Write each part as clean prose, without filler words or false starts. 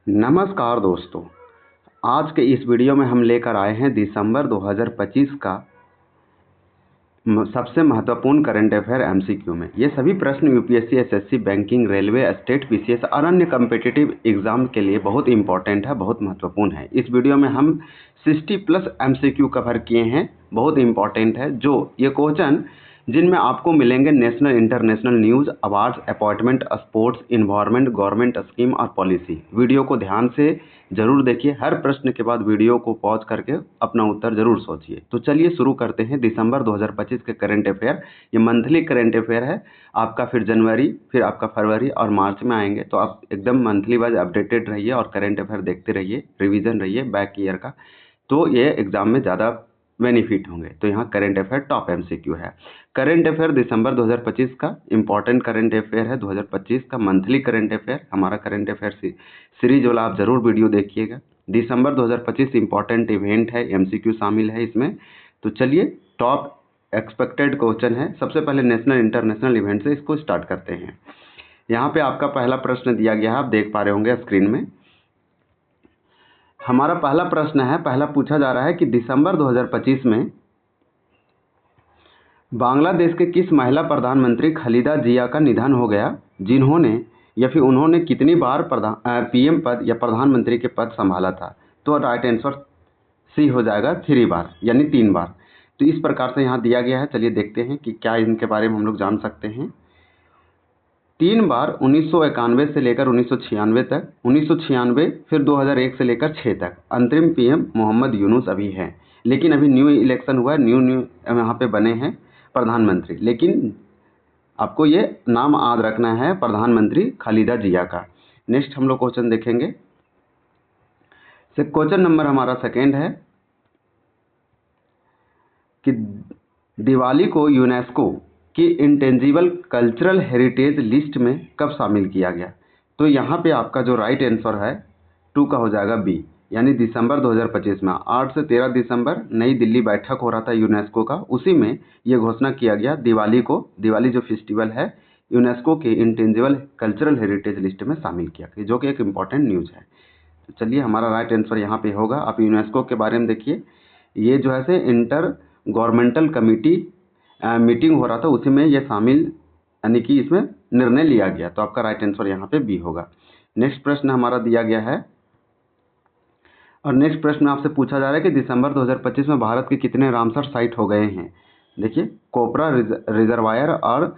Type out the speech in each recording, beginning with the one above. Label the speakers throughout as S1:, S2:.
S1: नमस्कार दोस्तों। आज के इस वीडियो में हम लेकर आए हैं दिसंबर 2025 का सबसे महत्वपूर्ण करंट अफेयर एमसीक्यू में। ये सभी प्रश्न UPSC, SSC, banking, railway, state PCS और अन्य कम्पिटिटिव एग्जाम के लिए बहुत इंपॉर्टेंट है, बहुत महत्वपूर्ण है। इस वीडियो में हम 60+ एमसीक्यू कवर किए हैं, बहुत इंपॉर्टेंट है। जो ये क्वेश्चन जिनमें आपको मिलेंगे national international news, awards, appointment, sports, environment, government scheme और पॉलिसी। वीडियो को ध्यान से जरूर देखिए। हर प्रश्न के बाद वीडियो को पॉज करके अपना उत्तर जरूर सोचिए। तो चलिए शुरू करते हैं दिसंबर 2025 के करंट अफेयर। ये मंथली करंट अफेयर है आपका, फिर जनवरी, फिर आपका फरवरी और मार्च में आएंगे। तो आप एकदम मंथली वाइज अपडेटेड रहिए और करंट अफेयर देखते रहिए, रिविजन रहिए बैक ईयर का, तो ये एग्जाम में ज़्यादा बेनिफिट होंगे। तो यहाँ करंट अफेयर टॉप एमसीक्यू है। करंट अफेयर दिसंबर 2025 का इंपॉर्टेंट करंट अफेयर है। 2025 का मंथली करंट अफेयर, हमारा करंट अफेयर सीरीज वाला आप जरूर वीडियो देखिएगा। दिसंबर 2025 इंपॉर्टेंट इवेंट है, एमसीक्यू शामिल है इसमें। तो चलिए टॉप एक्सपेक्टेड क्वेश्चन है। सबसे पहले नेशनल इंटरनेशनल इवेंट से इसको स्टार्ट करते हैं। यहाँ पे आपका पहला प्रश्न दिया गया है, आप देख पा रहे होंगे स्क्रीन में। हमारा पहला प्रश्न है, पहला पूछा जा रहा है कि दिसंबर 2025 में बांग्लादेश के किस महिला प्रधानमंत्री खालिदा जिया का निधन हो गया, जिन्होंने या फिर उन्होंने कितनी बार पीएम पद या प्रधानमंत्री के पद संभाला था। तो राइट आंसर सी हो जाएगा, 3 बार यानी 3 बार। तो इस प्रकार से यहाँ दिया गया है। चलिए देखते हैं कि क्या इनके बारे में हम लोग जान सकते हैं। 3 बार 1991 से लेकर 1996 तक, 1996 फिर 2001 से लेकर 6 तक। अंतरिम पीएम मोहम्मद यूनुस अभी हैं, लेकिन अभी न्यू इलेक्शन हुआ है, न्यू यहाँ पे बने हैं प्रधानमंत्री। लेकिन आपको ये नाम याद रखना है, प्रधानमंत्री खालिदा जिया का। नेक्स्ट हम लोग क्वेश्चन देखेंगे। क्वेश्चन नंबर हमारा सेकेंड है कि दिवाली को यूनेस्को की इंटेंजिबल कल्चरल हेरिटेज लिस्ट में कब शामिल किया गया। तो यहाँ पे आपका जो राइट आंसर है 2 का हो जाएगा बी, यानी दिसंबर 2025 में 8 से 13 दिसंबर नई दिल्ली बैठक हो रहा था यूनेस्को का, उसी में ये घोषणा किया गया दिवाली को, दिवाली जो फेस्टिवल है यूनेस्को के इंटेंजिबल कल्चरल हेरिटेज लिस्ट में शामिल किया गया, जो कि एक इम्पॉर्टेंट न्यूज़ है। तो चलिए हमारा राइट आंसर यहाँ पे होगा। आप यूनेस्को के बारे में देखिए, ये जो है से इंटर गवर्नमेंटल कमेटी मीटिंग हो रहा था, उसी में ये शामिल यानी कि इसमें निर्णय लिया गया। तो आपका राइट आंसर यहाँ पे बी होगा। नेक्स्ट प्रश्न हमारा दिया गया है और नेक्स्ट प्रश्न आपसे पूछा जा रहा है कि दिसंबर 2025 में भारत के कितने रामसर साइट हो गए हैं। देखिए कोपरा रिजर्वायर और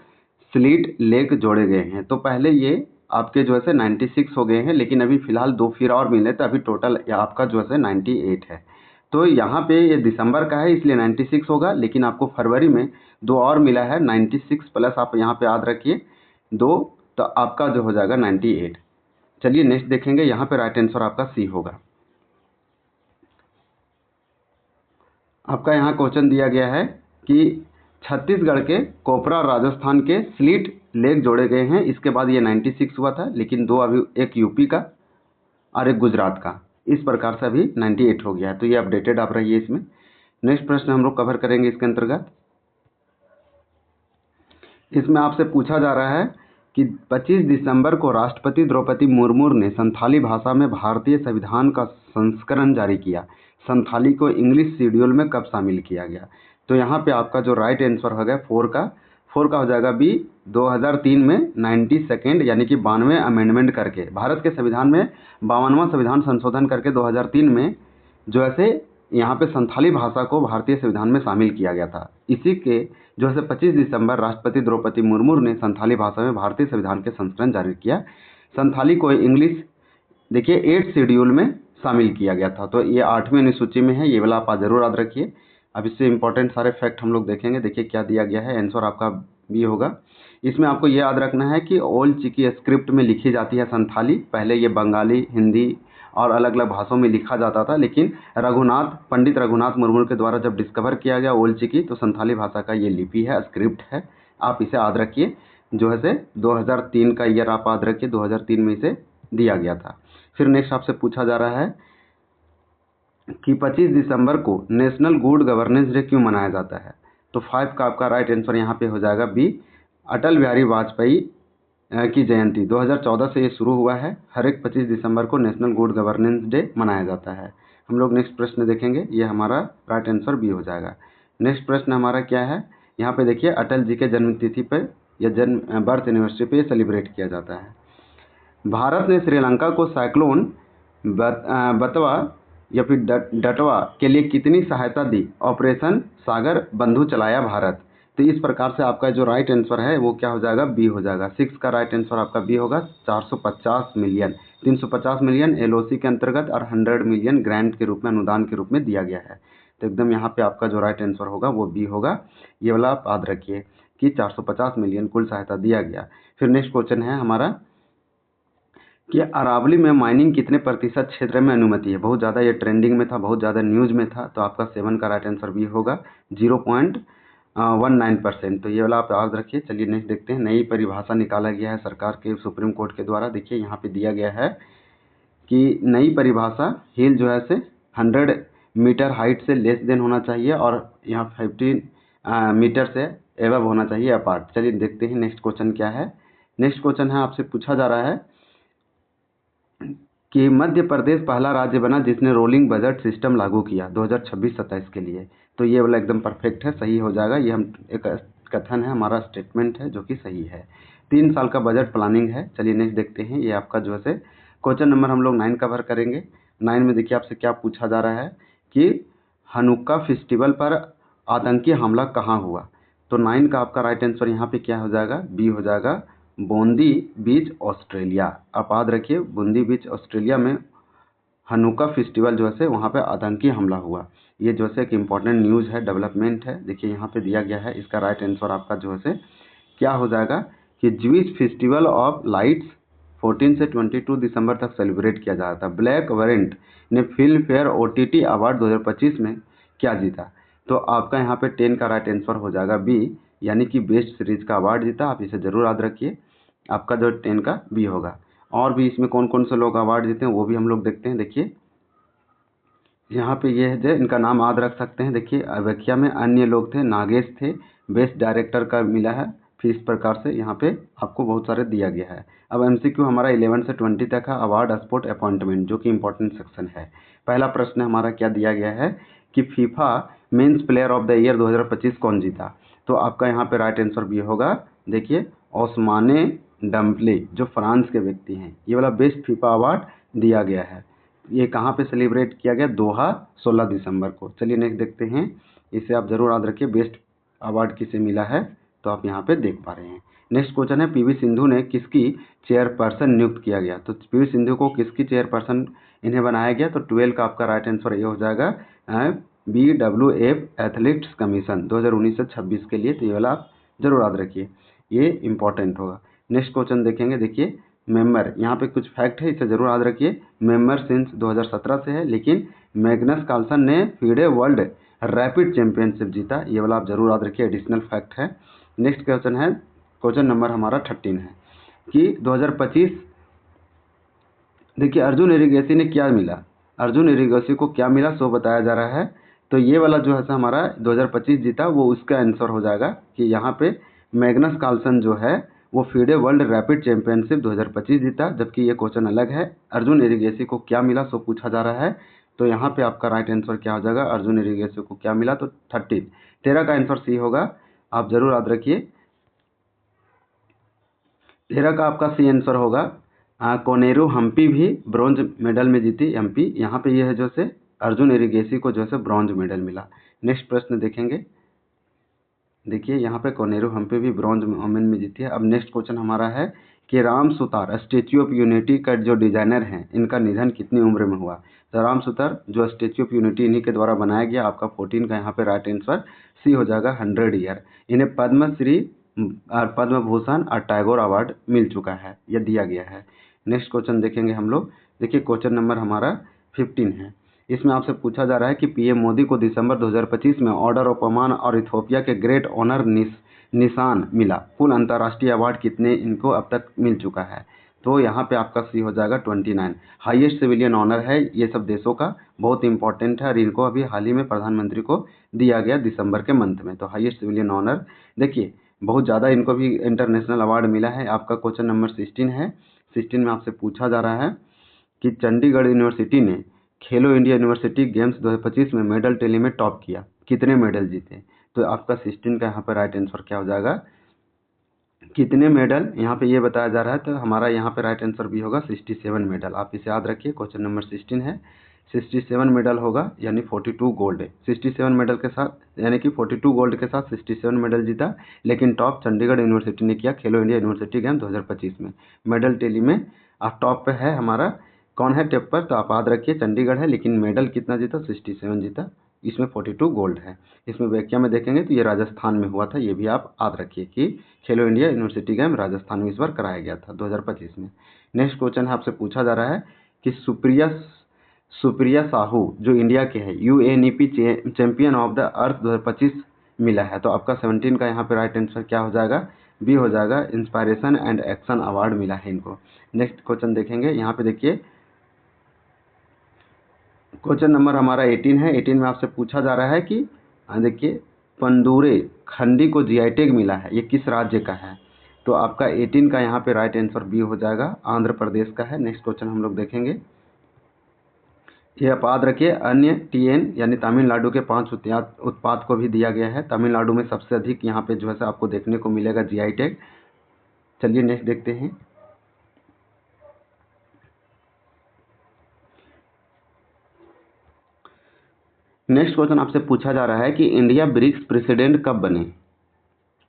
S1: स्लीट लेक जोड़े गए हैं। तो पहले ये आपके जो है से 96 हो गए हैं, लेकिन अभी फिलहाल 2 फिर और मिले, तो अभी टोटल आपका जो है से 98 है। तो यहाँ पे ये दिसंबर का है इसलिए 96 होगा, लेकिन आपको फरवरी में 2 और मिला है 96 प्लस आप यहाँ पे याद रखिए 2, तो आपका जो हो जाएगा 98। चलिए नेक्स्ट देखेंगे। यहाँ पे राइट आंसर आपका सी होगा। आपका यहाँ क्वेश्चन दिया गया है कि छत्तीसगढ़ के कोपरा और राजस्थान के स्लीट लेक जोड़े गए हैं। इसके बाद ये 96 हुआ था, लेकिन 2 अभी, एक यूपी का और एक गुजरात का, इस प्रकार से अभी 98 हो गया है। तो ये अपडेटेड आप रहिए इसमें। नेक्स्ट प्रश्न हम लोग कवर करेंगे इसके अंतर्गत। इसमें आपसे पूछा जा रहा है कि 25 दिसंबर को राष्ट्रपति द्रौपदी मुर्मू ने संथाली भाषा में भारतीय संविधान का संस्करण जारी किया। संथाली को इंग्लिश शेड्यूल में कब शामिल किया गया। तो यहाँ पे आपका जो राइट आंसर हो गया 4 का हो जाएगा बी। 2003 में 92nd यानी कि 92वें अमेंडमेंट करके भारत के संविधान में 52वां संविधान संशोधन करके 2003 में जो ऐसे यहाँ पे संथाली भाषा को भारतीय संविधान में शामिल किया गया था। इसी के जो है 25 दिसंबर राष्ट्रपति द्रौपदी मुर्मू ने संथाली भाषा में भारतीय संविधान के संस्करण जारी किया। संथाली को इंग्लिश देखिए 8 शेड्यूल में शामिल किया गया था। तो ये 8वीं अनुसूची में है, ये वाला आप जरूर याद रखिए। अब इससे इंपॉर्टेंट सारे फैक्ट हम लोग देखेंगे। देखिए क्या दिया गया है, आंसर आपका बी होगा। इसमें आपको ये याद रखना है कि ओल्ड चिकी स्क्रिप्ट में लिखी जाती है संथाली। पहले ये बंगाली, हिंदी और अलग अलग भाषाओं में लिखा जाता था, लेकिन पंडित रघुनाथ मुर्मू के द्वारा जब डिस्कवर किया गया ओल्ड चिकी, तो संथाली भाषा का ये लिपि है, स्क्रिप्ट है। आप इसे याद रखिए। जो है से 2003 का ईयर आप याद रखिए, 2003 में इसे दिया गया था। फिर नेक्स्ट आपसे पूछा जा रहा है कि 25 दिसंबर को नेशनल गुड गवर्नेंस डे क्यों मनाया जाता है। तो 5 का आपका राइट आंसर यहाँ पे हो जाएगा बी। अटल बिहारी वाजपेयी की जयंती 2014 से ये शुरू हुआ है। हर एक 25 दिसंबर को नेशनल गुड गवर्नेंस डे मनाया जाता है। हम लोग नेक्स्ट प्रश्न देखेंगे, ये हमारा राइट आंसर बी हो जाएगा। नेक्स्ट प्रश्न हमारा क्या है, यहाँ पे देखिए अटल जी के जन्म तिथि पर या जन्म बर्थ एनिवर्सरी पे सेलिब्रेट किया जाता है। भारत ने श्रीलंका को साइक्लोन बतवा या फिर डटवा के लिए कितनी सहायता दी? ऑपरेशन सागर बंधु चलाया भारत। तो इस प्रकार से आपका जो राइट आंसर है वो क्या हो जाएगा? बी हो जाएगा। 6 का राइट आंसर आपका बी होगा। 450 मिलियन 350 मिलियन एलओसी के अंतर्गत और 100 मिलियन ग्रांट के रूप में, अनुदान के रूप में दिया गया है। तो एकदम यहाँ पे आपका जो राइट आंसर होगा वो बी होगा। ये वाला आप याद रखिए कि 450 मिलियन कुल सहायता दिया गया। फिर नेक्स्ट क्वेश्चन है हमारा कि अरावली में माइनिंग कितने प्रतिशत क्षेत्र में अनुमति है? बहुत ज़्यादा ये ट्रेंडिंग में था, बहुत ज़्यादा न्यूज़ में था, तो आपका 7 का राइट आंसर भी होगा 0.19%। तो ये वाला आप याद रखिए। चलिए नेक्स्ट देखते हैं। नई परिभाषा निकाला गया है सरकार के सुप्रीम कोर्ट के द्वारा। देखिए यहाँ पे दिया गया है कि नई परिभाषा हिल जो है से 100 मीटर हाइट से लेस देन होना चाहिए और यहाँ 15 मीटर से एवब होना चाहिए अपार्ट। चलिए देखते हैं नेक्स्ट क्वेश्चन क्या है। नेक्स्ट क्वेश्चन है, आपसे पूछा जा रहा है कि मध्य प्रदेश पहला राज्य बना जिसने रोलिंग बजट सिस्टम लागू किया 2026-27 के लिए। तो ये वाला एकदम परफेक्ट है, सही हो जाएगा। ये हम एक कथन है, हमारा स्टेटमेंट है जो कि सही है। 3 साल का बजट प्लानिंग है। चलिए नेक्स्ट देखते हैं। ये आपका जो है क्वेश्चन नंबर हम लोग 9 कवर करेंगे। 9 में देखिए आपसे क्या पूछा जा रहा है कि हनुक्का फेस्टिवल पर आतंकी हमला कहाँ हुआ? तो 9 का आपका राइट आंसर यहाँ पे क्या हो जाएगा? बी हो जाएगा, बूंदी बीच ऑस्ट्रेलिया। आप याद रखिए, बूंदी बीच ऑस्ट्रेलिया में हनुक्का फेस्टिवल जो है वहाँ पे आतंकी हमला हुआ। ये जो है एक इम्पॉर्टेंट न्यूज़ है, डेवलपमेंट है। देखिए यहाँ पे दिया गया है। इसका राइट आंसर आपका जो है क्या हो जाएगा कि ज्विस फेस्टिवल ऑफ लाइट्स 14 से 22 दिसंबर तक सेलिब्रेट किया जाता है। ब्लैक वारंट ने फिल्म फेयर OTT अवार्ड 2025 में क्या जीता? तो आपका यहाँ पे 10 का राइट आंसर हो जाएगा बी, यानी कि बेस्ट सीरीज का अवार्ड जीता। आप इसे जरूर याद रखिए। आपका जो 10 का बी होगा। और भी इसमें कौन कौन से लोग अवार्ड जीते हैं वो भी हम लोग देखते हैं। देखिए यहाँ पे ये है जो इनका नाम याद रख सकते हैं। देखिए व्याख्या में अन्य लोग थे, नागेश थे, बेस्ट डायरेक्टर का मिला है। फिर इस प्रकार से यहाँ पे आपको बहुत सारे दिया गया है। अब MCQ हमारा 11 से 20 तक है। अवार्ड स्पोर्ट अपॉइंटमेंट जो कि इंपॉर्टेंट सेक्शन है। पहला प्रश्न हमारा क्या दिया गया है कि FIFA men's player of the year 2025 कौन जीता? तो आपका यहाँ पे राइट आंसर भी होगा। देखिए ओस्माने डम्बले जो फ्रांस के व्यक्ति हैं, ये वाला बेस्ट फीफा अवार्ड दिया गया है। ये कहाँ पे सेलिब्रेट किया गया? दोहा 16 दिसंबर को। चलिए नेक्स्ट देखते हैं। इसे आप जरूर याद रखिए, बेस्ट अवार्ड किसे मिला है तो आप यहाँ पे देख पा रहे हैं। नेक्स्ट क्वेश्चन है, PV सिंधु ने किसकी चेयरपर्सन नियुक्त किया गया? तो PV सिंधु को किसकी चेयरपर्सन इन्हें बनाया गया? तो 12 का आपका राइट आंसर ये हो जाएगा BWF एथलीट्स कमीशन 2019 से 26 के लिए। तो ये वाला आप जरूर याद रखिए, ये इंपॉर्टेंट होगा। नेक्स्ट क्वेश्चन देखेंगे। देखिए मेंबर, यहाँ पे कुछ फैक्ट है, इसे जरूर याद रखिए। मेंबर सिंस 2017 से है, लेकिन मैग्नस कार्लसन ने FIDE वर्ल्ड रैपिड चैंपियनशिप जीता। ये वाला आप जरूर याद रखिए, एडिशनल फैक्ट है। नेक्स्ट क्वेश्चन है, क्वेश्चन नंबर हमारा 13 है कि 2025 देखिए अर्जुन एरिगेसी ने क्या मिला? अर्जुन एरिगेसी को क्या मिला सो बताया जा रहा है। तो ये वाला जो है हमारा 2025 जीता, वो उसका आंसर हो जाएगा कि यहाँ पे मैग्नस कार्लसन जो है वो FIDE वर्ल्ड रैपिड चैंपियनशिप 2025 जीता। जबकि ये क्वेश्चन अलग है, अर्जुन एरिगेसी को क्या मिला सो पूछा जा रहा है। तो यहाँ पे आपका राइट आंसर क्या हो जाएगा? अर्जुन एरिगेसी को क्या मिला? तो 13 का आंसर सी होगा। आप जरूर याद रखिए। 13 का आपका सी आंसर होगा। कोनेरू हम्पी भी ब्रॉन्ज मेडल में जीती। MP यहाँ पे ये है जो से अर्जुन एरिगेसी को जो है ब्रॉन्ज मेडल मिला। नेक्स्ट प्रश्न देखेंगे। देखिए यहाँ पे कोनेरू हम्पी भी ब्रॉन्ज वुमेन में जीती है। अब नेक्स्ट क्वेश्चन हमारा है कि Ram Sutar statue of unity का जो डिजाइनर हैं, इनका निधन कितनी उम्र में हुआ? तो राम सुतार जो स्टेच्यू ऑफ यूनिटी इन्हीं के द्वारा बनाया गया। आपका 14 का यहाँ पे राइट आंसर सी हो जाएगा, 100 ईयर। इन्हें पद्मश्री और पद्म भूषण और टैगोर अवार्ड मिल चुका है, यह दिया गया है। नेक्स्ट क्वेश्चन देखेंगे हम लोग। देखिए क्वेश्चन नंबर हमारा 15 है। इसमें आपसे पूछा जा रहा है कि PM मोदी को दिसंबर 2025 में ऑर्डर ऑफ ओमान और इथियोपिया के ग्रेट ऑनर निशान मिला। कुल अंतर्राष्ट्रीय अवार्ड कितने इनको अब तक मिल चुका है? तो यहाँ पे आपका सी हो जाएगा 29। हाईएस्ट सिविलियन ऑनर है ये सब देशों का, बहुत इंपॉर्टेंट है और इनको अभी हाल ही में प्रधानमंत्री को दिया गया दिसंबर के मंथ में। तो हाईएस्ट सिविलियन ऑनर देखिए बहुत ज़्यादा इनको भी इंटरनेशनल अवार्ड मिला है। आपका क्वेश्चन नंबर 16 है। 16 में आपसे पूछा जा रहा है कि चंडीगढ़ यूनिवर्सिटी ने खेलो इंडिया यूनिवर्सिटी गेम्स 2025 में मेडल टैली में टॉप किया, कितने मेडल जीते? तो आपका 16 का यहाँ पर राइट आंसर क्या हो जाएगा, कितने मेडल यहाँ पे ये बताया जा रहा है। तो हमारा यहाँ पे राइट आंसर भी होगा 67 मेडल। आप इसे याद रखिए, क्वेश्चन नंबर 16 है, 67 मेडल होगा, यानी 42 गोल्ड है। 67 मेडल के साथ, यानी कि 42 गोल्ड के साथ 67 मेडल जीता। लेकिन टॉप चंडीगढ़ यूनिवर्सिटी ने किया खेलो इंडिया यूनिवर्सिटी गेम 2025 में। मेडल टैली में आप टॉप पे है, हमारा कौन है टॉप पर? तो आप याद रखिए चंडीगढ़ है, लेकिन मेडल कितना जीता? 67 जीता। इसमें 42 गोल्ड है। इसमें व्याख्या में देखेंगे तो ये राजस्थान में हुआ था, ये भी आप याद रखिए कि खेलो इंडिया यूनिवर्सिटी गेम राजस्थान में इस बार कराया गया था 2025 में। नेक्स्ट क्वेश्चन है, आपसे पूछा जा रहा है कि सुप्रिया साहू जो इंडिया के हैं, UNEP champion of the earth 2025 मिला है। तो आपका 17 का यहाँ पे राइट आंसर क्या हो जाएगा? बी हो जाएगा, इंस्पायरेशन एंड एक्शन अवार्ड मिला है इनको। नेक्स्ट क्वेश्चन देखेंगे, यहाँ पे देखिए क्वेश्चन नंबर हमारा 18 है। 18 में आपसे पूछा जा रहा है कि देखिए पंदूरे खंडी को जीआई टैग मिला है, ये किस राज्य का है? तो आपका 18 का यहाँ पे राइट आंसर बी हो जाएगा, आंध्र प्रदेश का है। नेक्स्ट क्वेश्चन हम लोग देखेंगे, ये आप याद रखिए, अन्य टीएन यानी तमिलनाडु के 5 उत्पाद को भी दिया गया है। तमिलनाडु में सबसे अधिक यहाँ पे जो है आपको देखने को मिलेगा जीआई टैग। चलिए नेक्स्ट देखते हैं। नेक्स्ट क्वेश्चन आपसे पूछा जा रहा है कि इंडिया ब्रिक्स प्रेसिडेंट कब बने?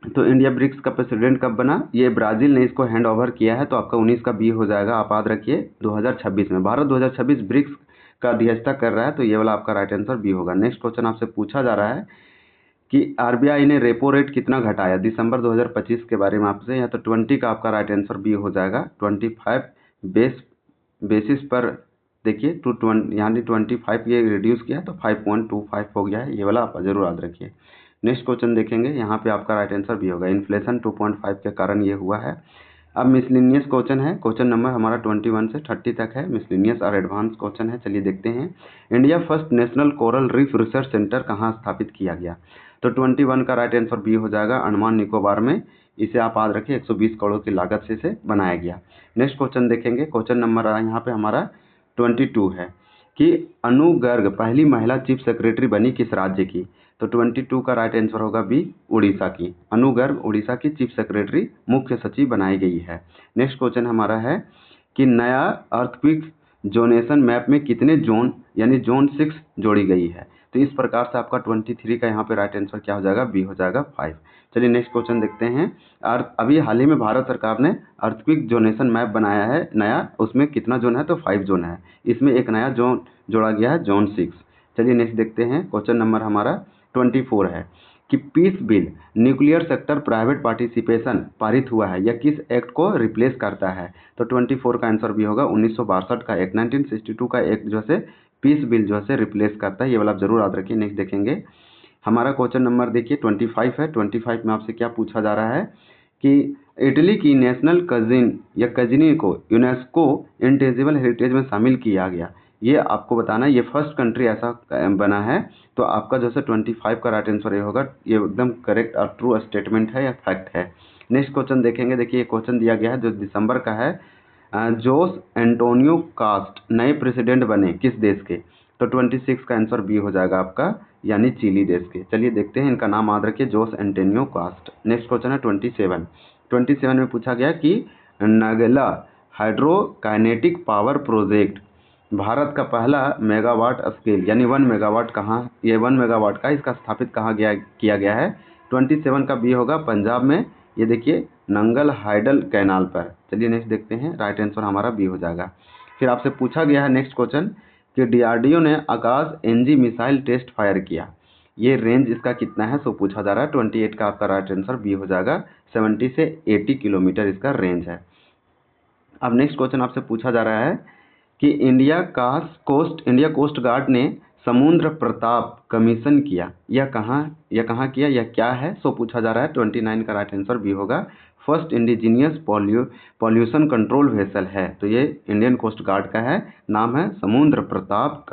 S1: तो इंडिया ब्रिक्स का प्रेसिडेंट कब बना? ये ब्राजील ने इसको हैंड ओवर किया है। तो आपका 19 का बी हो जाएगा, आप याद रखिए 2026 में। भारत 2026 ब्रिक्स का अध्यक्षता कर रहा है, तो ये वाला आपका राइट आंसर बी होगा। नेक्स्ट क्वेश्चन आपसे पूछा जा रहा है कि आरबीआई ने रेपो रेट कितना घटाया दिसंबर 2025 के बारे में आपसे। या तो 20 का आपका राइट आंसर बी हो जाएगा, 25 बेसिस पर देखिए टू 20 यानी 25 ये रिड्यूस किया तो 5.25 हो गया है। ये वाला आप जरूर याद रखिए। नेक्स्ट क्वेश्चन देखेंगे, यहाँ पे आपका राइट आंसर भी होगा, इन्फ्लेशन 2.5 के कारण ये हुआ है। अब मिसलिनियस क्वेश्चन है, क्वेश्चन नंबर हमारा 21 से 30 तक है, मिसलिनियस और एडवांस क्वेश्चन है। चलिए देखते हैं, India first national coral reef research centre कहाँ स्थापित किया गया? तो 21 का राइट आंसर बी हो जाएगा, अंडमान निकोबार में। इसे आप याद रखिए, 120 करोड़ की लागत से इसे बनाया गया। नेक्स्ट क्वेश्चन देखेंगे, क्वेश्चन नंबर यहाँ पे हमारा 22 है कि अनु गर्ग पहली महिला चीफ सेक्रेटरी बनी किस राज्य की? तो 22 का राइट आंसर होगा बी, उड़ीसा की। अनु गर्ग उड़ीसा की चीफ सेक्रेटरी मुख्य सचिव बनाई गई है। नेक्स्ट क्वेश्चन हमारा है कि नया अर्थक्वेक जोनेशन मैप में कितने जोन यानी जोन 6 जोड़ी गई है? तो इस प्रकार से आपका 23 का यहाँ पे राइट आंसर क्या हो जाएगा? बी हो जाएगा 5। चलिए नेक्स्ट क्वेश्चन देखते हैं। अभी हाल ही में भारत सरकार ने अर्थक्वेक जोनेशन मैप बनाया है नया, उसमें कितना जोन है? तो 5 जोन है। इसमें एक नया जोन जोड़ा गया है, जोन 6। चलिए नेक्स्ट देखते हैं, क्वेश्चन नंबर हमारा 24 है कि peace bill nuclear sector private participation पारित हुआ है, यह किस एक्ट को रिप्लेस करता है? तो 24 का आंसर भी होगा, 1962 का एक्ट, 1962 का एक्ट जो है पीस बिल जो है रिप्लेस करता है। ये वाला आप जरूर याद रखिए। नेक्स्ट देखेंगे, हमारा क्वेश्चन नंबर देखिए 25 है। 25 में आपसे क्या पूछा जा रहा है कि इटली की नेशनल कजिन या कजिनी को यूनेस्को इंटेंजिबल हेरिटेज में शामिल किया गया, ये आपको बताना है, ये फर्स्ट कंट्री ऐसा बना है। तो आपका जो है 25 का राइट आंसर ये होगा, ये एकदम करेक्ट और ट्रू स्टेटमेंट है या फैक्ट है। नेक्स्ट क्वेश्चन देखेंगे, देखिए क्वेश्चन दिया गया है जो दिसंबर का है, जोस एंटोनियो कास्ट नए प्रेसिडेंट बने किस देश के? तो 26 का आंसर बी हो जाएगा आपका, यानी चिली देश के। चलिए देखते हैं, इनका नाम याद रखिए, Jose Antonio cast. Next question है 27 में पूछा गया कि नगला हाइड्रोकाइनेटिक पावर प्रोजेक्ट भारत का पहला मेगावाट स्केल यानी 1 मेगावाट कहाँ, ये 1 मेगावाट का इसका स्थापित कहाँ किया गया है? 27 का बी होगा, पंजाब में। ये देखिए नंगल हाइडल कैनाल पर। चलिए नेक्स्ट देखते हैं, राइट आंसर हमारा बी हो जाएगा। फिर आपसे पूछा गया है नेक्स्ट क्वेश्चन कि डीआरडीओ ने आकाश एनजी मिसाइल टेस्ट फायर किया, ये रेंज इसका कितना है? सो पूछा जा रहा है। 28 का आपका राइट आंसर बी हो जाएगा, 70 से 80 किलोमीटर इसका रेंज है। अब नेक्स्ट क्वेश्चन आपसे पूछा जा रहा है कि इंडिया कोस्ट गार्ड ने समुद्र प्रताप कमीशन किया, यह कहाँ किया, यह क्या है? सो पूछा जा रहा है। 29 का राइट आंसर बी होगा, first indigenous pollution control vessel है। तो ये इंडियन कोस्ट गार्ड का है, नाम है समुद्र प्रताप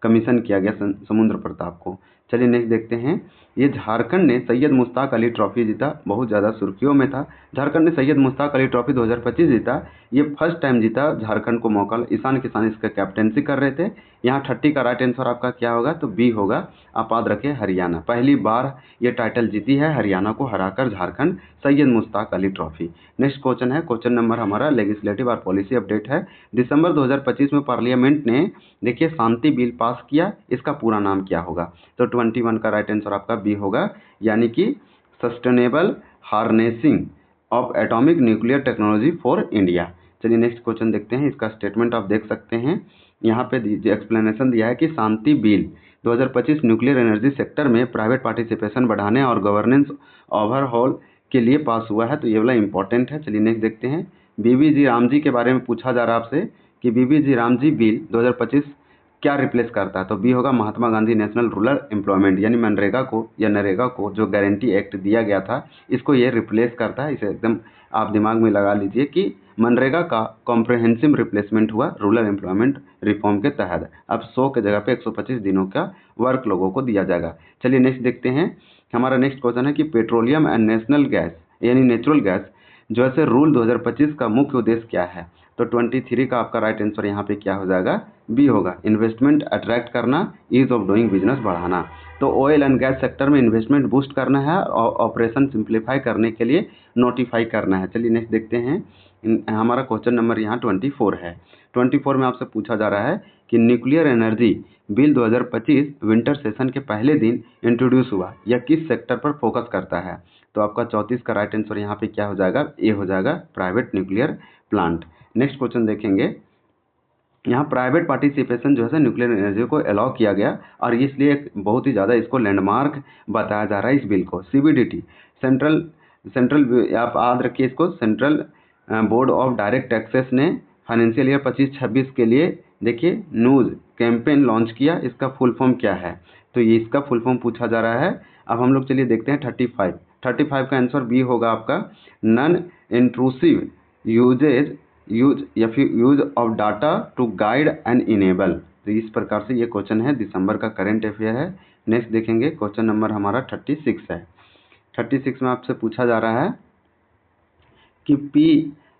S1: कमीशन किया गया समुद्र प्रताप को। चलिए नेक्स्ट देखते हैं। ये झारखंड ने सैयद मुश्ताक अली ट्रॉफी जीता, बहुत ज़्यादा सुर्खियों में था। झारखंड ने सैयद मुश्ताक अली ट्रॉफी 2025 जीता। ये फर्स्ट टाइम जीता झारखंड को मौका, ईशान किसान इसका कैप्टेंसी कर रहे थे। यहाँ 30 का राइट आंसर आपका क्या होगा, तो बी होगा। आप याद रखें हरियाणा, पहली बार ये टाइटल जीती है हरियाणा को हराकर Jharkhand, Syed Mushtaq Ali trophy. Next question है, क्वेश्चन नंबर हमारा लेजिस्लेटिव और पॉलिसी अपडेट है। दिसंबर 2025 में पार्लियामेंट ने देखिए शांति बिल पास किया, इसका पूरा नाम क्या होगा, तो 21 का राइट आंसर आपका बी होगा, यानी कि sustainable harnessing of atomic nuclear technology for India. चलिए नेक्स्ट क्वेश्चन देखते हैं, इसका स्टेटमेंट आप देख सकते हैं। यहाँ पे एक्सप्लेनेशन दिया है कि शांति बिल 2025 न्यूक्लियर एनर्जी सेक्टर में प्राइवेट पार्टिसिपेशन बढ़ाने और गवर्नेंस ओवरहॉल के लिए पास हुआ है, तो ये वाला इंपॉर्टेंट है। चलिए नेक्स्ट देखते हैं। बीबी जी राम जी के बारे में पूछा जा रहा है आपसे कि बीबी जी राम जी बिल 2025 क्या रिप्लेस करता है, तो बी होगा Mahatma Gandhi national rural employment, यानी मनरेगा को या नरेगा को जो गारंटी एक्ट दिया गया था, इसको ये रिप्लेस करता है। इसे एकदम आप दिमाग में लगा लीजिए कि मनरेगा का कॉम्प्रहेंसिव रिप्लेसमेंट हुआ रूरल एम्प्लॉयमेंट रिफॉर्म के तहत। अब 100 के जगह पे 125 दिनों का वर्क लोगों को दिया जाएगा। चलिए नेक्स्ट देखते हैं। हमारा नेक्स्ट क्वेश्चन है कि पेट्रोलियम एंड नेशनल गैस यानी नेचुरल गैस जैसे रूल 2025 का मुख्य उद्देश्य क्या है, तो 23 का आपका राइट आंसर यहाँ पे क्या हो जाएगा, बी होगा। इन्वेस्टमेंट अट्रैक्ट करना, ईज ऑफ डूइंग बिजनेस बढ़ाना। तो ऑयल एंड गैस सेक्टर में इन्वेस्टमेंट बूस्ट करना है और ऑपरेशन सिंप्लीफाई करने के लिए नोटिफाई करना है। चलिए नेक्स्ट देखते हैं। हमारा क्वेश्चन नंबर यहाँ 24 है। 24 में आपसे पूछा जा रहा है कि nuclear energy bill 2025 winter session के पहले दिन इंट्रोड्यूस हुआ, यह किस सेक्टर पर फोकस करता है, तो आपका 34 का राइट आंसर यहाँ पे क्या हो जाएगा, ए हो जाएगा, private nuclear plant. Next question देखेंगे। यहाँ प्राइवेट पार्टिसिपेशन जो है न्यूक्लियर एनर्जी को अलाउ किया गया और इसलिए बहुत ही ज़्यादा इसको लैंडमार्क बताया जा रहा है इस बिल को। सीबीडीटी सेंट्रल आप याद रखिए इसको, central board of direct taxes ने फाइनेंशियल ईयर 25-26 के लिए देखिए न्यूज़ कैंपेन लॉन्च किया। इसका फुल फॉर्म क्या है, तो ये इसका फुल फॉर्म पूछा जा रहा है। अब हम लोग चलिए देखते हैं 35 का आंसर बी होगा आपका, नॉन इंट्रूसिव यूज या फिर use of data to guide and enable. तो इस प्रकार से ये क्वेश्चन है, दिसंबर का करंट अफेयर है। नेक्स्ट देखेंगे, क्वेश्चन नंबर हमारा 36 है। 36 में आपसे पूछा जा रहा है कि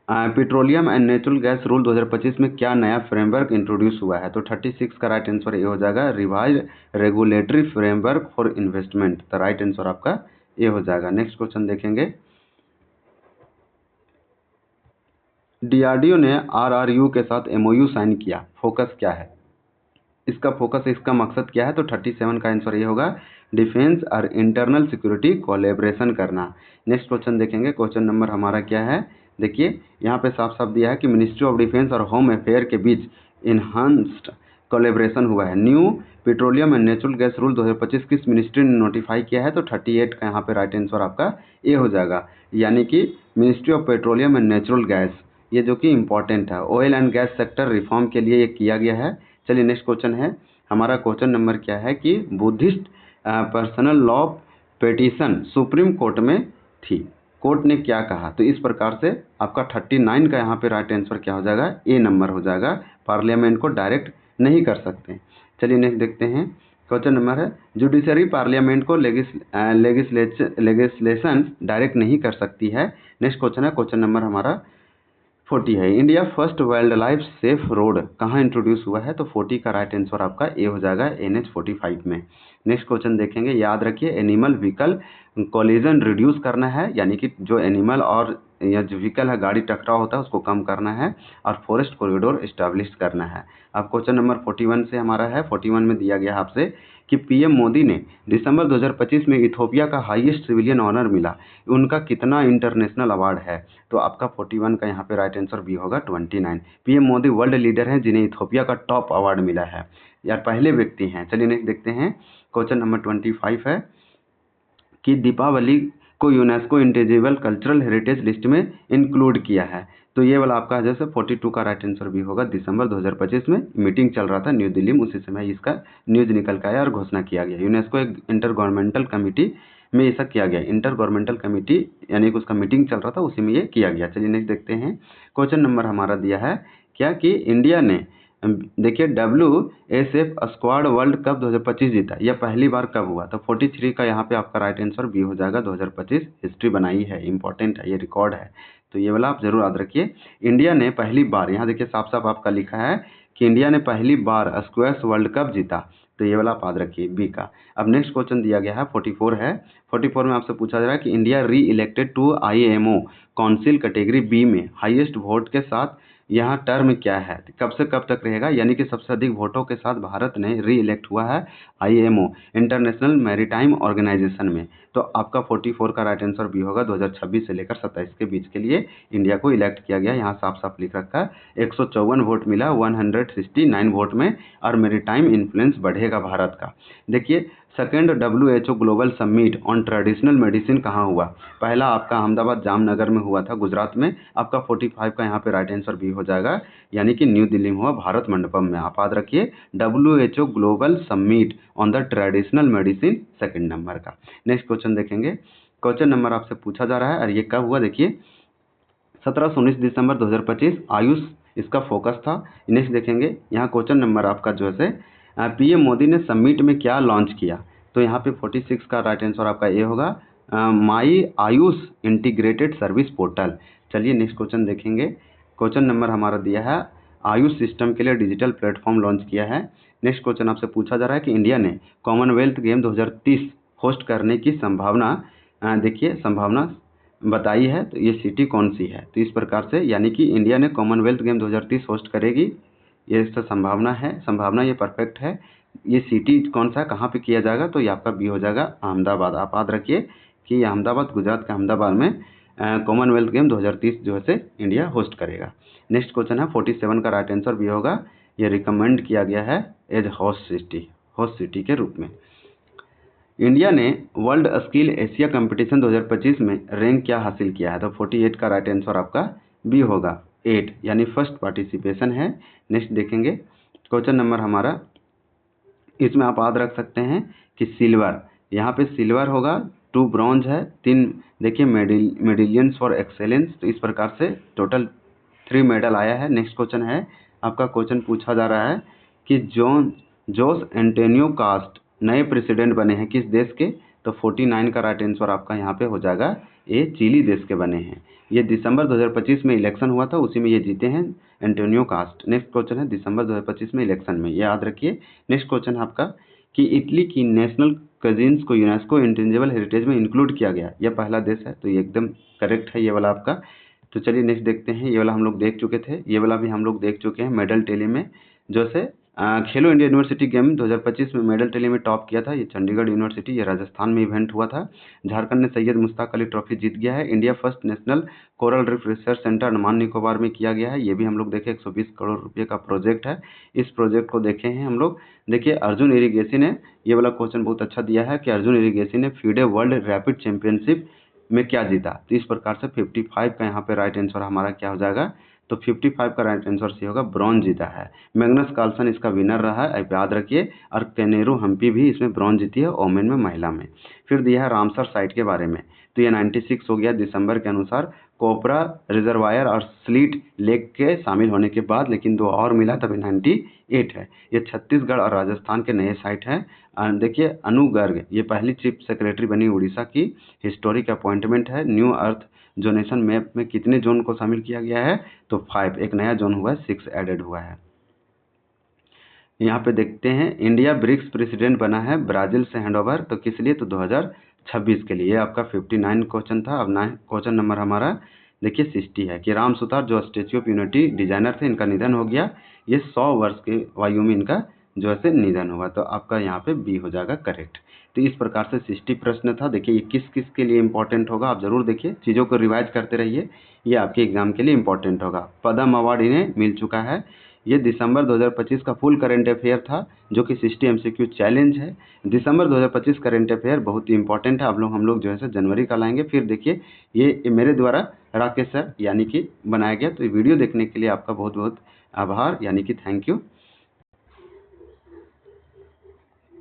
S1: petroleum and natural gas rule 2025 में क्या नया फ्रेमवर्क इंट्रोड्यूस हुआ है, तो 36 का राइट आंसर ये हो जाएगा, revise regulatory framework for investment. तो राइट आंसर आपका ये हो जाएगा। नेक्स्ट क्वेश्चन देखेंगे। डीआरडीओ ने आरआरयू के साथ एमओयू साइन किया, फोकस क्या है, इसका फोकस, इसका मकसद क्या है, तो 37 का आंसर ये होगा, डिफेंस और इंटरनल सिक्योरिटी कोलैबोरेशन करना। नेक्स्ट क्वेश्चन देखेंगे। क्वेश्चन नंबर हमारा क्या है, देखिए यहाँ पे साफ साफ दिया है कि मिनिस्ट्री ऑफ डिफेंस और होम अफेयर के बीच इन्हांस्ड कोलैबोरेशन हुआ है। New petroleum and natural gas rule 2025 किस मिनिस्ट्री ने नोटिफाई किया है, तो 38 का यहाँ पे राइट आंसर आपका ए हो जाएगा, यानी कि ministry of petroleum and natural gas, ये जो कि इंपॉर्टेंट है, oil and gas sector reform के लिए ये किया गया है। चलिए नेक्स्ट क्वेश्चन है। हमारा क्वेश्चन नंबर क्या है कि Buddhist personal law petition supreme court में थी, कोर्ट ने क्या कहा, तो इस प्रकार से आपका 39 का यहाँ पे राइट आंसर क्या हो जाएगा, ए नंबर हो जाएगा। पार्लियामेंट को डायरेक्ट नहीं कर सकते। चलिए नेक्स्ट देखते हैं। क्वेश्चन नंबर है, जुडिशरी पार्लियामेंट को लेगिस्लेशन डायरेक्ट नहीं कर सकती है। नेक्स्ट क्वेश्चन है, क्वेश्चन नंबर हमारा 40 है। India first wild life safe road कहाँ इंट्रोड्यूस हुआ है, तो 40 का राइट आंसर आपका ए हो जाएगा, NH 45 में। नेक्स्ट क्वेश्चन देखेंगे, याद रखिए एनिमल व्हीकल कोलिजन रिड्यूस करना है, यानी कि जो एनिमल और या जो व्हीकल है गाड़ी टकराव होता है उसको कम करना है, और फॉरेस्ट कॉरिडोर इस्टेब्लिश करना है। अब क्वेश्चन नंबर 41 से हमारा है। 41 में दिया गया है आपसे कि पीएम मोदी ने दिसंबर 2025 में इथोपिया का हाईएस्ट सिविलियन ऑनर मिला, उनका कितना इंटरनेशनल अवार्ड है, तो आपका 41 का यहाँ पे राइट आंसर बी होगा, 29। पीएम मोदी वर्ल्ड लीडर हैं जिन्हें इथोपिया का टॉप अवार्ड मिला है, यार पहले व्यक्ति हैं। चलिए नेक्स्ट देखते हैं। क्वेश्चन नंबर 25 है कि दीपावली को यूनेस्को इंटेजिबल कल्चरल हेरिटेज लिस्ट में इंक्लूड किया है, तो ये वाला आपका जैसे 42 का राइट आंसर भी होगा। दिसंबर 2025 में मीटिंग चल रहा था न्यू दिल्ली में, उसी समय इसका न्यूज निकल के आया और घोषणा किया गया। यूनेस्को एक इंटर गवर्नमेंटल कमेटी में ऐसा किया गया, इंटर गवर्नमेंटल कमेटी यानी कि उसका मीटिंग चल रहा था, उसी में ये किया गया। चलिए नेक्स्ट देखते हैं। क्वेश्चन नंबर हमारा दिया है क्या कि इंडिया ने देखिए WSF स्क्वाड वर्ल्ड कप 2025 जीता, यह पहली बार कब हुआ? तो 43 का यहाँ पे आपका राइट आंसर बी हो जाएगा। 2025 हिस्ट्री बनाई है, इंपॉर्टेंट है, ये रिकॉर्ड है, तो ये वाला आप जरूर याद रखिए। इंडिया ने पहली बार, यहाँ देखिए साफ साफ आपका लिखा है कि इंडिया ने पहली बार स्क्वैश वर्ल्ड कप जीता, तो ये वाला आप याद रखिए बी का। अब नेक्स्ट क्वेश्चन दिया गया है 44 है। 44 में आपसे पूछा जा रहा है कि India re elected to IMO council category B में हाईएस्ट वोट के साथ यहाँ टर्म क्या है, कब से कब तक रहेगा, यानी कि सबसे अधिक वोटों के साथ भारत ने री इलेक्ट हुआ है IMO इंटरनेशनल मैरीटाइम ऑर्गेनाइजेशन में। तो आपका 44 का राइट आंसर बी होगा। 2026 से लेकर 27 के बीच के लिए इंडिया को इलेक्ट किया गया, यहाँ साफ साफ लिख रखा है। 154 वोट मिला 169 वोट में, और मैरीटाइम इन्फ्लुएंस बढ़ेगा भारत का। देखिए second WHO global summit on traditional medicine कहाँ हुआ? पहला आपका अहमदाबाद जामनगर में हुआ था, गुजरात में। आपका 45 का यहाँ पे राइट आंसर भी हो जाएगा, यानी कि न्यू दिल्ली में हुआ, भारत मंडपम में। आप याद रखिए WHO global summit on the traditional medicine, second number का। नेक्स्ट क्वेश्चन देखेंगे। क्वेश्चन नंबर आपसे पूछा जा रहा है, और ये कब हुआ देखिए 17 से 19 दिसंबर 2025, आयुष इसका फोकस था। नेक्स्ट देखेंगे, यहाँ क्वेश्चन नंबर आपका जो है PM मोदी ने समिट में क्या लॉन्च किया? तो यहाँ पे 46 का राइट आंसर आपका ए होगा, माई आयुष इंटीग्रेटेड सर्विस पोर्टल। चलिए नेक्स्ट क्वेश्चन देखेंगे। क्वेश्चन नंबर हमारा दिया है, आयुष सिस्टम के लिए डिजिटल प्लेटफॉर्म लॉन्च किया है। नेक्स्ट क्वेश्चन आपसे पूछा जा रहा है कि इंडिया ने कॉमनवेल्थ गेम 2030 होस्ट करने की संभावना, देखिए संभावना बताई है, तो ये सिटी कौन सी है? तो इस प्रकार से, यानी कि इंडिया ने कॉमनवेल्थ गेम 2030 होस्ट करेगी, ये इसका संभावना है, संभावना ये परफेक्ट है। ये सिटी कौन सा है, कहाँ पे किया जाएगा? तो ये आपका बी हो जाएगा, अहमदाबाद। आप याद रखिए कि अहमदाबाद, गुजरात के अहमदाबाद में कॉमनवेल्थ गेम 2030 जो है इंडिया होस्ट करेगा। नेक्स्ट क्वेश्चन है 47 का राइट आंसर भी होगा, ये रिकमेंड किया गया है एज होस्ट सिटी के रूप में। इंडिया ने वर्ल्ड स्किल एशिया कंपटीशन 2025 में रैंक क्या हासिल किया है? तो 48 का राइट आंसर आपका बी होगा, 8, यानी फर्स्ट पार्टिसिपेशन है। नेक्स्ट देखेंगे क्वेश्चन नंबर हमारा, इसमें आप याद रख सकते हैं कि सिल्वर, यहाँ पे सिल्वर होगा, 2 ब्रॉन्ज है, 3 देखिए मेडिलियंस फॉर एक्सेलेंस, तो इस प्रकार से टोटल 3 मेडल आया है। नेक्स्ट क्वेश्चन है आपका, क्वेश्चन पूछा जा रहा है कि जोस एंटोनियो कास्ट नए प्रेसिडेंट बने हैं किस देश के? तो 49 का राइट आंसर आपका यहाँ पे हो जाएगा, ये चिली देश के बने हैं। ये दिसंबर 2025 में इलेक्शन हुआ था, उसी में ये जीते हैं एंटोनियो कास्ट। नेक्स्ट क्वेश्चन है दिसंबर 2025 में इलेक्शन में, ये याद रखिए। नेक्स्ट क्वेश्चन है आपका कि इटली की नेशनल कजिन्स को यूनेस्को इंटेंजिबल हेरिटेज में इंक्लूड किया गया, यह पहला देश है, तो ये एकदम करेक्ट है ये वाला आपका। तो चलिए नेक्स्ट देखते हैं, ये वाला हम लोग देख चुके थे, ये वाला भी हम लोग देख चुके हैं। मेडल टेली में जो से खेलो इंडिया यूनिवर्सिटी गेम 2025 में मेडल टेली में टॉप किया था, ये चंडीगढ़ यूनिवर्सिटी, ये राजस्थान में इवेंट हुआ था। झारखंड ने सैयद मुश्ताक अली ट्रॉफी जीत गया है। India first national coral reef research centre Andaman Nicobar में किया गया है, ये भी हम लोग देखे, 120 करोड़ रुपये का प्रोजेक्ट है। इस प्रोजेक्ट को देखे हैं हम लोग। देखिए अर्जुन इरिगेसी ने, ये वाला क्वेश्चन बहुत अच्छा दिया है कि अर्जुन इरिगेसी ने फीडे वर्ल्ड रैपिड चैंपियनशिप में क्या जीता? तो इस प्रकार से 55 का यहाँ पे राइट आंसर हमारा क्या हो जाएगा? तो 55 का राइट आंसर सी होगा, ब्रॉन्ज जीता है। मैग्नस कार्लसन इसका विनर रहा है, आप याद रखिए। और केनेरू हम्पी भी इसमें ब्रॉन्ज जीती है, ओमेन में, महिला में। फिर दिया है रामसर साइट के बारे में, तो ये 96 हो गया दिसंबर के अनुसार। कोपरा रिजर्वायर और स्लीट लेक के शामिल होने के बाद, लेकिन 2 और मिला, तभी 98 है। ये छत्तीसगढ़ और राजस्थान के नए साइट हैं। देखिए अनु गर्ग, ये पहली चीफ सेक्रेटरी बनी उड़ीसा की, हिस्टोरिक अपॉइंटमेंट है। न्यू अर्थ जोनेशन मैप में कितने जोन को शामिल किया गया है? तो 5, एक नया जोन हुआ है, 6 एडेड हुआ है। यहाँ पे देखते हैं, इंडिया ब्रिक्स प्रेसिडेंट बना है ब्राजील से हैंडओवर, तो किस लिए? तो 2026 के लिए। आपका 59 क्वेश्चन था। अब क्वेश्चन नंबर हमारा देखिए 60 है कि राम सुतार जो स्टेच्यू ऑफ यूनिटी डिजाइनर थे, इनका निधन हो गया। ये 100 वर्ष के आयु में इनका जो है निधन हुआ, तो आपका यहाँ पे बी हो जाएगा करेक्ट। तो इस प्रकार से 60 प्रश्न था। देखिए ये किस किस के लिए इंपॉर्टेंट होगा, आप जरूर देखिए, चीज़ों को रिवाइज करते रहिए, ये आपके एग्जाम के लिए इंपॉर्टेंट होगा। पद्म अवार्ड इन्हें मिल चुका है। ये दिसंबर 2025 का फुल करंट अफेयर था, जो कि 60 MCQ चैलेंज है। दिसंबर 2025 करंट अफेयर बहुत ही इंपॉर्टेंट है, हम लोग जो है जनवरी का लाएंगे। फिर देखिए ये मेरे द्वारा राकेश सर यानी कि बनाया गया। तो ये वीडियो देखने के लिए आपका बहुत बहुत आभार, यानी कि थैंक यू।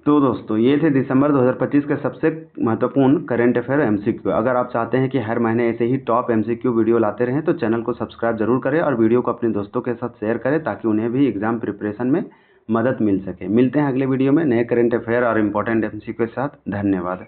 S1: तो दोस्तों ये थे दिसंबर 2025 के सबसे महत्वपूर्ण करंट अफेयर एमसीक्यू। अगर आप चाहते हैं कि हर महीने ऐसे ही टॉप एमसीक्यू वीडियो लाते रहें तो चैनल को सब्सक्राइब जरूर करें और वीडियो को अपने दोस्तों के साथ शेयर करें ताकि उन्हें भी एग्जाम प्रिपरेशन में मदद मिल सके। मिलते हैं अगले वीडियो में नए करंट अफेयर और इम्पोर्टेंट एमसीक्यू के साथ। धन्यवाद।